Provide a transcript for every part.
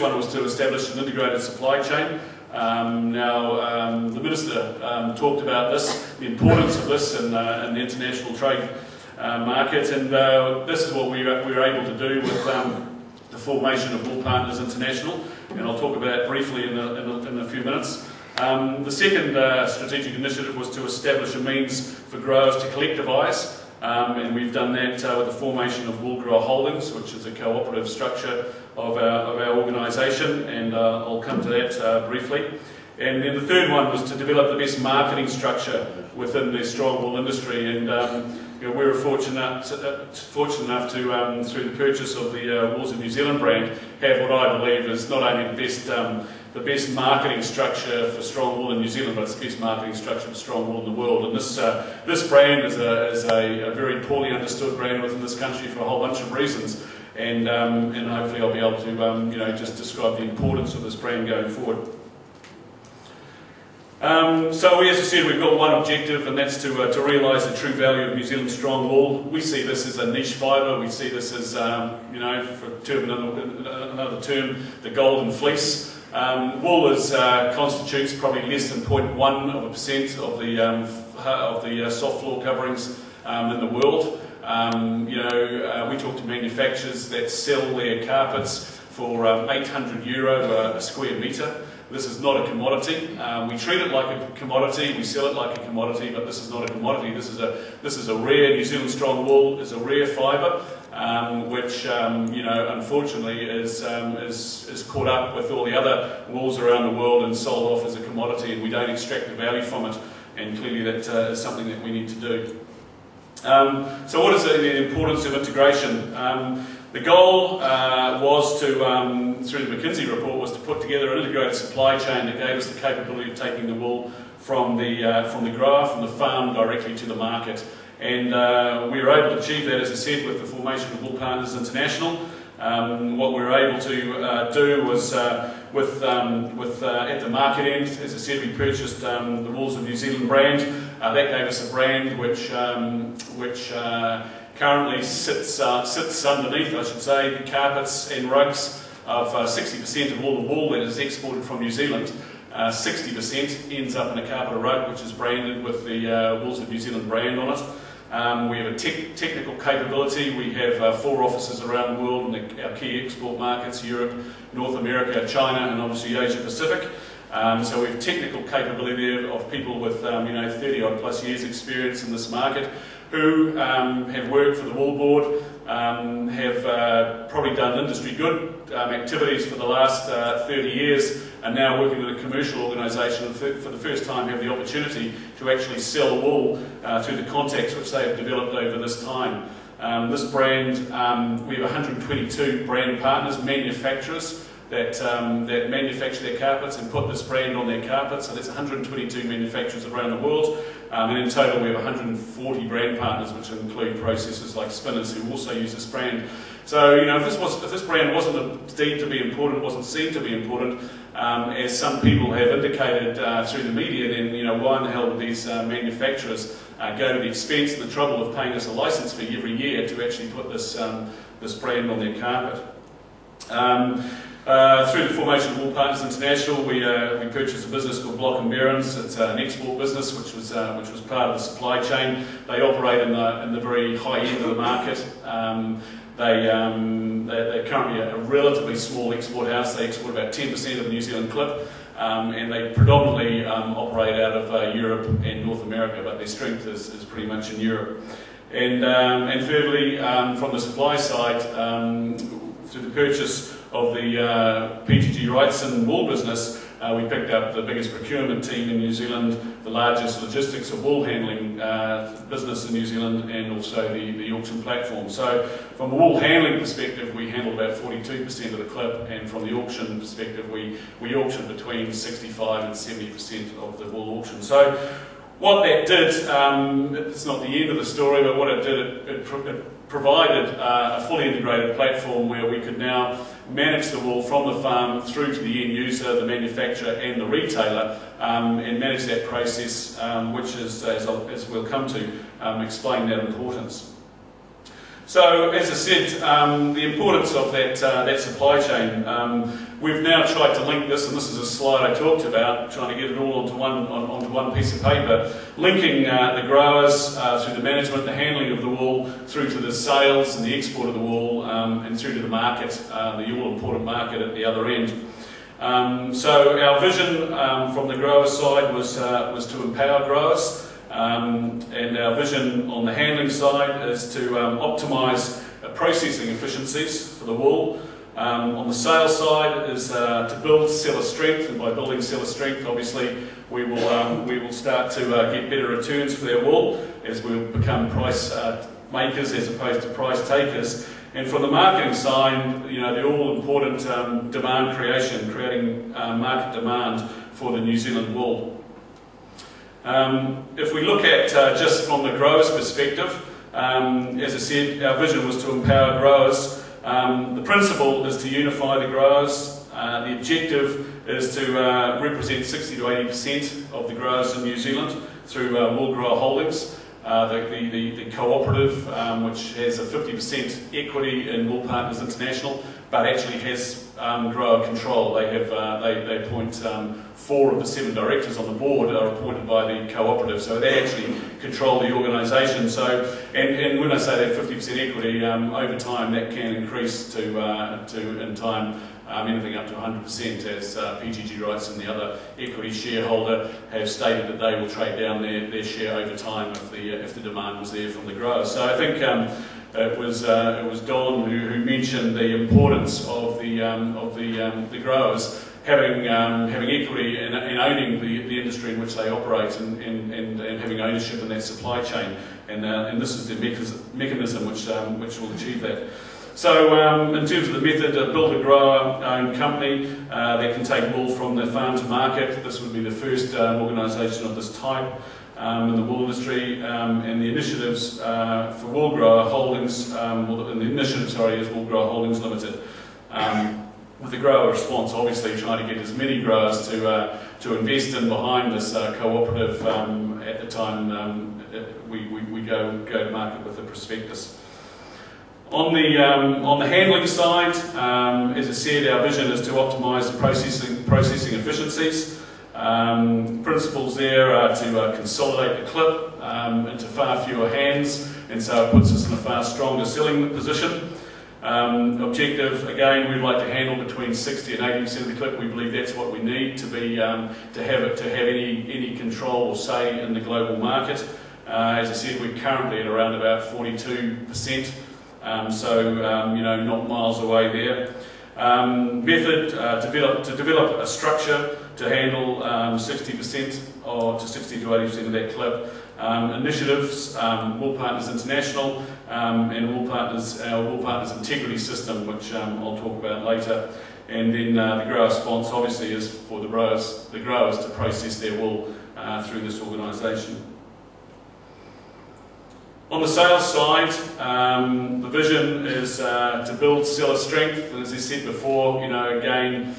One was to establish an integrated supply chain. The Minister talked about this, the importance of this in the international trade market, and this is what we were able to do with the formation of Wool Partners International, and I'll talk about it briefly in a few minutes. The second strategic initiative was to establish a means for growers to collectivise, and we've done that with the formation of Wool Grower Holdings, which is a cooperative structure of our organisation, and I'll come to that briefly. And then the third one was to develop the best marketing structure within the strong wool industry, and we were fortunate enough to, through the purchase of the Wools of New Zealand brand, have what I believe is not only the best marketing structure for strong wool in New Zealand, but it's the best marketing structure for strong wool in the world. And this brand is a very poorly understood brand within this country for a whole bunch of reasons, and hopefully I'll be able to just describe the importance of this brand going forward. So as I said, we've got one objective, and that's to realise the true value of New Zealand strong wool. We see this as a niche fibre. We see this as, for another term, the golden fleece. Wool constitutes probably less than 0.1% of the soft floor coverings in the world. We talk to manufacturers that sell their carpets for €800 a square metre. This is not a commodity. We treat it like a commodity, we sell it like a commodity, but this is not a commodity. This is a rare, New Zealand strong wool is a rare fibre, which unfortunately is caught up with all the other wools around the world and sold off as a commodity, and we don't extract the value from it, and clearly that is something that we need to do. So what is the importance of integration? The goal was to, through the McKinsey report, was to put together an integrated supply chain that gave us the capability of taking the wool from the grower, from the farm, directly to the market. And we were able to achieve that, as I said, with the formation of Wool Partners International. What we were able to do was, at the market end, as I said, we purchased the Wools of New Zealand brand. That gave us a brand which currently sits underneath, I should say, the carpets and rugs of 60% of all the wool that is exported from New Zealand. 60% ends up in a carpet or rug, which is branded with the Wools of New Zealand brand on it. We have a technical capability. We have 4 offices around the world in our key export markets: Europe, North America, China, and obviously Asia Pacific. So we have technical capability there of people with 30-odd plus years experience in this market, who have worked for the Wool Board, have probably done industry good activities for the last 30 years, and now working in a commercial organisation, and for the first time have the opportunity to actually sell wool through the contacts which they have developed over this time. This brand, we have 122 brand partners, manufacturers, that manufacture their carpets and put this brand on their carpets. So that's 122 manufacturers around the world, and in total we have 140 brand partners, which include processors like spinners who also use this brand. So if this brand wasn't deemed to be important, wasn't seen to be important, as some people have indicated through the media, then why in the hell would these manufacturers go to the expense and the trouble of paying us a licence fee every year to actually put this brand on their carpet? Through the formation of Wool Partners International, we purchased a business called Block & Behrens. It's an export business which was part of the supply chain. They operate in the very high end of the market. They're currently a relatively small export house. They export about 10% of the New Zealand clip, and they predominantly operate out of Europe and North America, but their strength is pretty much in Europe. And thirdly, from the supply side, through the purchase of the PGG Wrightson wool business, we picked up the biggest procurement team in New Zealand, the largest logistics of wool handling business in New Zealand, and also the auction platform. So from a wool handling perspective, we handled about 42% of the clip, and from the auction perspective, we auctioned between 65 and 70% of the wool auction. So what that did, it's not the end of the story, but what it did, it provided a fully integrated platform where we could now manage the wool from the farm through to the end user, the manufacturer and the retailer, and manage that process, which is, as we'll come to, explain that importance. So, as I said, the importance of that supply chain, we've now tried to link this, and this is a slide I talked about, trying to get it all onto one piece of paper, linking the growers through the management, the handling of the wool, through to the sales and the export of the wool, and through to the market, the all-important market at the other end. So our vision from the grower side was to empower growers. And our vision on the handling side is to optimise processing efficiencies for the wool. On the sales side is to build seller strength, and by building seller strength, obviously we will start to get better returns for their wool as we become price makers as opposed to price takers. And from the marketing side, you know, the all-important demand creation, creating market demand for the New Zealand wool. If we look at just from the grower's perspective, as I said, our vision was to empower growers. The principle is to unify the growers. The objective is to represent 60 to 80% of the growers in New Zealand through Wool Grower Holdings, the cooperative, which has a 50% equity in Wool Partners International, but actually has grower control. They have they appoint 4 of the 7 directors on the board are appointed by the cooperative, so they actually control the organisation. So, and when I say they have 50% equity, over time that can increase to in time anything up to 100%, as PGG Rights and the other equity shareholder have stated that they will trade down their share over time if the demand was there from the growers. So I think it was Don who mentioned the importance of the growers having equity and owning the industry in which they operate, and having ownership in that supply chain, and this is the mechanism which will achieve that. So in terms of the method, build a grower-owned company that can take wool from the farm to market. This would be the first organisation of this type in the wool industry, and the initiatives for Wool Grower Holdings, and the initiative, sorry, is Wool Grower Holdings Limited. With the grower response, obviously trying to get as many growers to invest in behind this cooperative. At the time we go to market with the prospectus. On the handling side, as I said, our vision is to optimise the processing efficiencies. Principles there are to consolidate the clip into far fewer hands, and so it puts us in a far stronger selling position. Objective, again, we'd like to handle between 60 and 80% of the clip. We believe that's what we need to be to have any control or say in the global market. As I said, we're currently at around about 42%, so you know, not miles away there. Method to develop a structure to handle 60% or to 60 to 80% of that clip. Initiatives, Wool Partners International, and our Wool Partners Integrity System, which I'll talk about later. And then the grower response obviously is for the growers to process their wool through this organisation. On the sales side, the vision is to build seller strength, and as I said before, you know, again,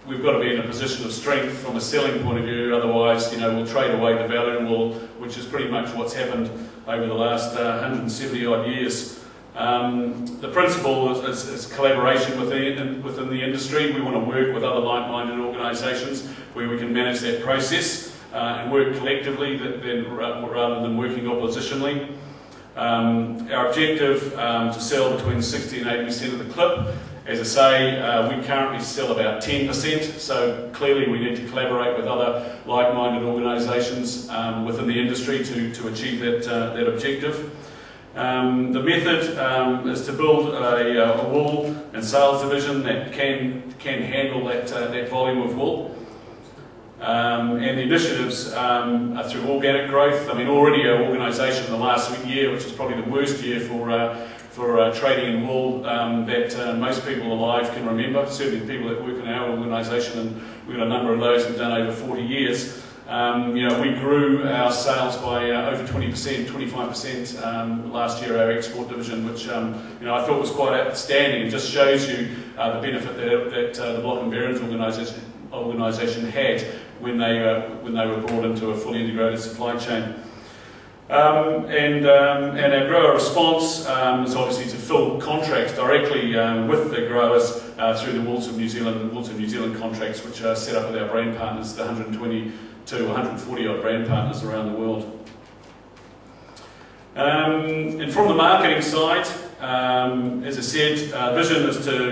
we've got to be in a position of strength from a selling point of view, otherwise, you know, we'll trade away the value wool, which is pretty much what's happened over the last 170 odd years. The principle is collaboration within the industry. We want to work with other like-minded organisations where we can manage that process and work collectively rather than working oppositionally. Our objective to sell between 60 and 80% of the clip. As I say, we currently sell about 10%, so clearly we need to collaborate with other like-minded organisations within the industry to achieve that objective. The method is to build a wool and sales division that can handle that volume of wool. And the initiatives are through organic growth. I mean, already our organisation in the last year, which is probably the worst year for trading in wool that most people alive can remember, certainly people that work in our organisation, and we've got a number of those who've done over 40 years. You know, we grew our sales by over 20%, 25% last year, our export division, which you know, I thought was quite outstanding. It just shows you the benefit that the Bloch & Behrens organisation had when they were brought into a fully integrated supply chain. And our grower response is obviously to fill contracts directly with the growers through the Woolworths of New Zealand contracts, which are set up with our brand partners, the 120 to 140 odd brand partners around the world. And from the marketing side, as I said, vision is to